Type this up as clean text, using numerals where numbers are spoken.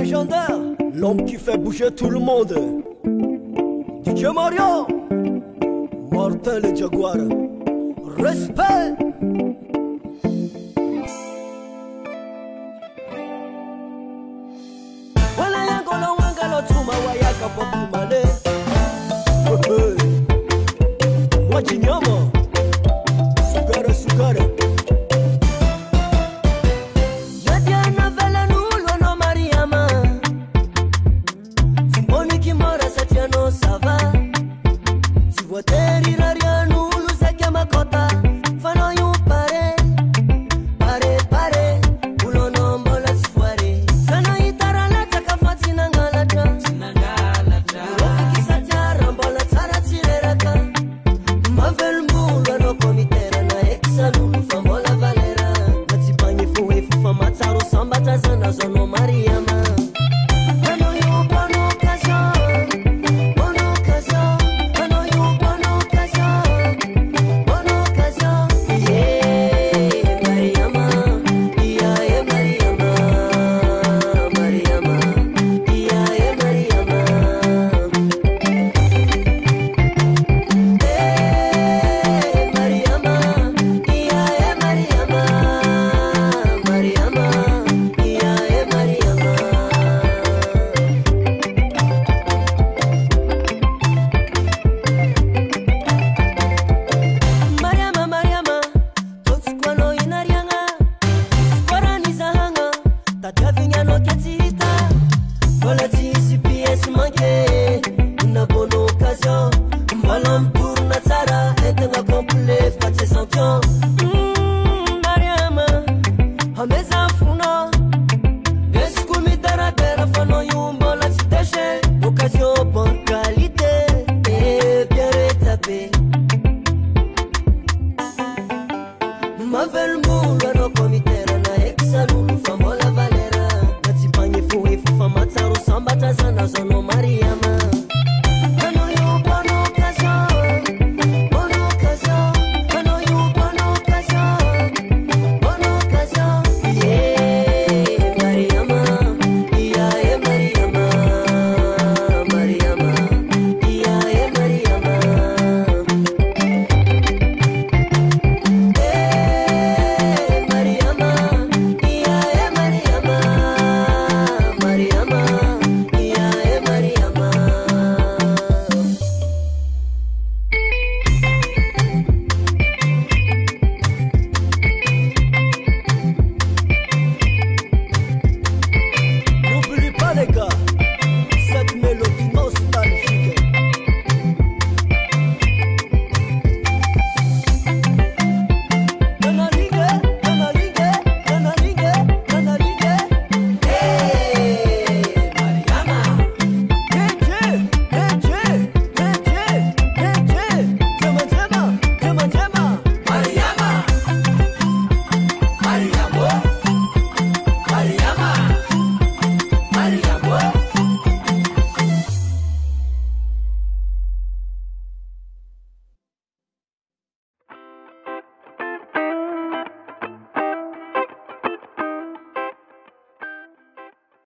légendaire, l'homme qui fait bouger tout le monde. DJ Mario, Mortel et Jaguar, respect. Wala yango la wangalo tuma wayaka popumale. Wachinyama, sugara sugara. Nadiana vela nulo no Mariama. Simboni kimora satiano sava. Si vuoteri raria nulo sekia makota. Fano yu pare, pare pare. Ulo no mbola sfuare. Fano itara la taka fatina ngalata. Urofiki satya mbola tara tireraka. Mavel mbuga no komitera na exa lulu fambola valera. Matipanye fuwe fufa mataro sambata zana zono Mariama. Ano yu bon occasion, bon occasion. Ano yu bon occasion, bon occasion. Yeah, Mariama, yeah, Mariama, Mariama, yeah, Mariama. Hey, Mariama, yeah, Mariama, Mariama, yeah, Mariama. Mariama, Mariama, tots kwano inarianga, squarani zahanga, tatia vignano ketita, volati CPS manque, une bonne occasion, mbalam tourna tsara, etenga complet, fate sanction. Mariama, hameza funo, descumi dara dara fano yumbo la titeshe, occasion bonne qualité, et bien rétablie. Mavel mbuga no komitera na exa lulu fambola valera. Natipanye fuwe fufa mataro sambata zana zono Mariama. Ano yu bon occasion, bon occasion. Ano yu bon occasion, bon occasion. Yeah, Mariama, yeah, Mariama, Mariama, yeah, Mariama. Hey, Mariama, yeah, Mariama, Mariama, yeah, Mariama. N'oublie pas les gars, cette mélodie nostalgique. Nanalingue, nanalingue, nanalingue, nanalingue. Hey, Mariama. Jema jema, jema jema. Mariama, Mariamo, Mariama, Mariamo.